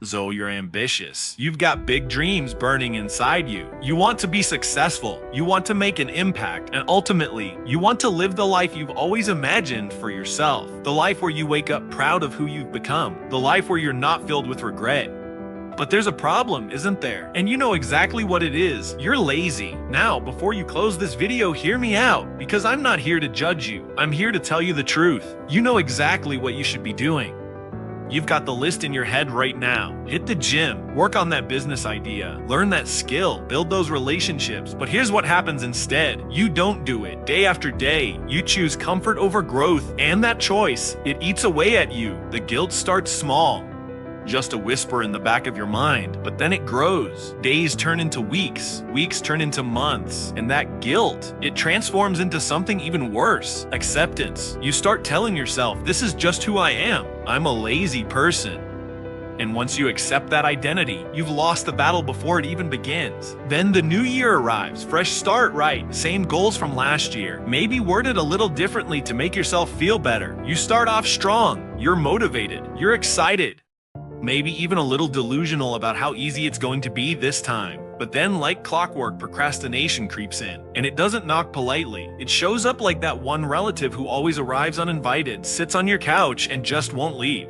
So you're ambitious. You've got big dreams burning inside you. You want to be successful. You want to make an impact. And ultimately, you want to live the life you've always imagined for yourself. The life where you wake up proud of who you've become. The life where you're not filled with regret. But there's a problem, isn't there? And you know exactly what it is. You're lazy. Now, before you close this video, hear me out, because I'm not here to judge you. I'm here to tell you the truth. You know exactly what you should be doing. You've got the list in your head right now. Hit the gym, work on that business idea, learn that skill, build those relationships. But here's what happens instead. You don't do it. Day after day, you choose comfort over growth, and that choice, it eats away at you. The guilt starts small, just a whisper in the back of your mind, but then it grows. Days turn into weeks, weeks turn into months, and that guilt, it transforms into something even worse, acceptance. You start telling yourself, this is just who I am. I'm a lazy person. And once you accept that identity, you've lost the battle before it even begins. Then the new year arrives, fresh start, right? Same goals from last year, maybe worded a little differently to make yourself feel better. You start off strong, you're motivated, you're excited. Maybe even a little delusional about how easy it's going to be this time. But then, like clockwork, procrastination creeps in. And it doesn't knock politely. It shows up like that one relative who always arrives uninvited, sits on your couch, and just won't leave.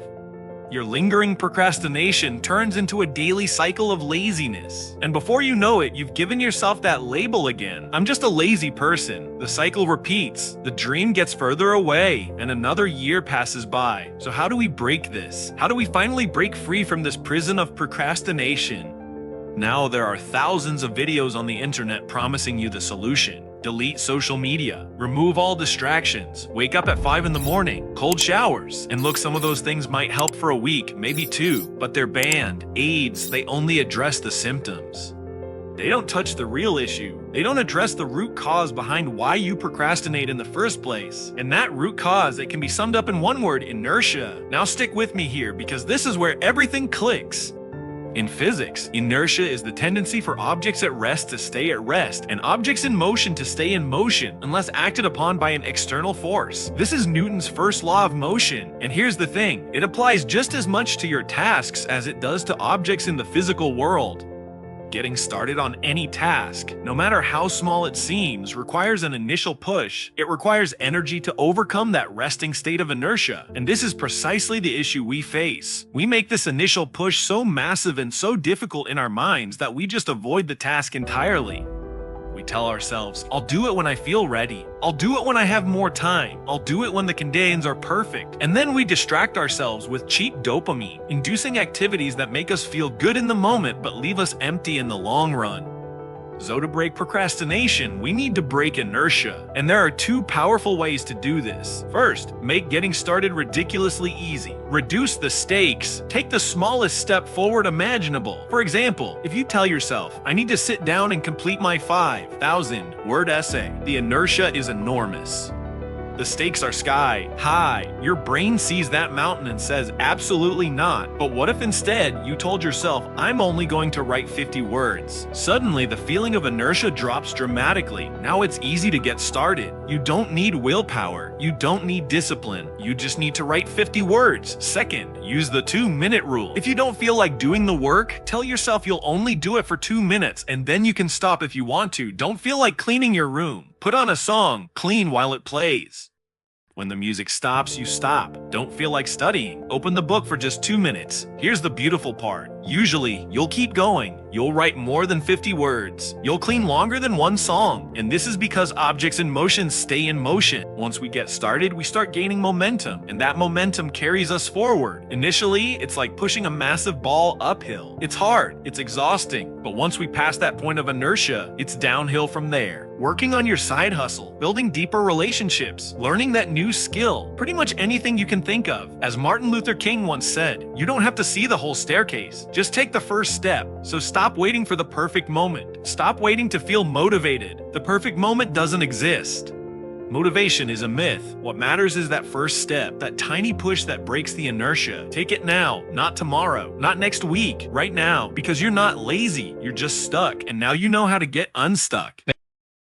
Your lingering procrastination turns into a daily cycle of laziness. And before you know it, you've given yourself that label again. I'm just a lazy person. The cycle repeats. The dream gets further away, and another year passes by. So how do we break this? How do we finally break free from this prison of procrastination? Now there are thousands of videos on the internet promising you the solution. Delete social media, remove all distractions, wake up at 5 in the morning, cold showers. And look, some of those things might help for a week, maybe 2, but they're banned. AIDS, they only address the symptoms. They don't touch the real issue. They don't address the root cause behind why you procrastinate in the first place. And that root cause, it can be summed up in one word: inertia. Now stick with me here, because this is where everything clicks. In physics, inertia is the tendency for objects at rest to stay at rest, and objects in motion to stay in motion unless acted upon by an external force. This is Newton's first law of motion, and here's the thing, it applies just as much to your tasks as it does to objects in the physical world. Getting started on any task, no matter how small it seems, requires an initial push. It requires energy to overcome that resting state of inertia. And this is precisely the issue we face. We make this initial push so massive and so difficult in our minds that we just avoid the task entirely. We tell ourselves, I'll do it when I feel ready. I'll do it when I have more time. I'll do it when the conditions are perfect. And then we distract ourselves with cheap dopamine, inducing activities that make us feel good in the moment but leave us empty in the long run. So to break procrastination, we need to break inertia. And there are 2 powerful ways to do this. First, make getting started ridiculously easy. Reduce the stakes. Take the smallest step forward imaginable. For example, if you tell yourself, I need to sit down and complete my 5,000-word essay, the inertia is enormous. The stakes are sky high. Your brain sees that mountain and says, absolutely not. But what if instead you told yourself, I'm only going to write 50 words? Suddenly, the feeling of inertia drops dramatically. Now it's easy to get started. You don't need willpower. You don't need discipline. You just need to write 50 words. Second, use the 2-minute rule. If you don't feel like doing the work, tell yourself you'll only do it for 2 minutes, and then you can stop if you want to. Don't feel like cleaning your room. Put on a song, clean while it plays. When the music stops, you stop. Don't feel like studying. Open the book for just 2 minutes. Here's the beautiful part. Usually, you'll keep going. You'll write more than 50 words. You'll clean longer than one song. And this is because objects in motion stay in motion. Once we get started, we start gaining momentum, and that momentum carries us forward. Initially, it's like pushing a massive ball uphill. It's hard, it's exhausting, but once we pass that point of inertia, it's downhill from there. Working on your side hustle, building deeper relationships, learning that new skill, pretty much anything you can think of. As Martin Luther King once said, you don't have to see the whole staircase. Just take the first step. So stop waiting for the perfect moment. Stop waiting to feel motivated. The perfect moment doesn't exist. Motivation is a myth. What matters is that first step, that tiny push that breaks the inertia. Take it now, not tomorrow, not next week, right now, because you're not lazy, you're just stuck, and now you know how to get unstuck.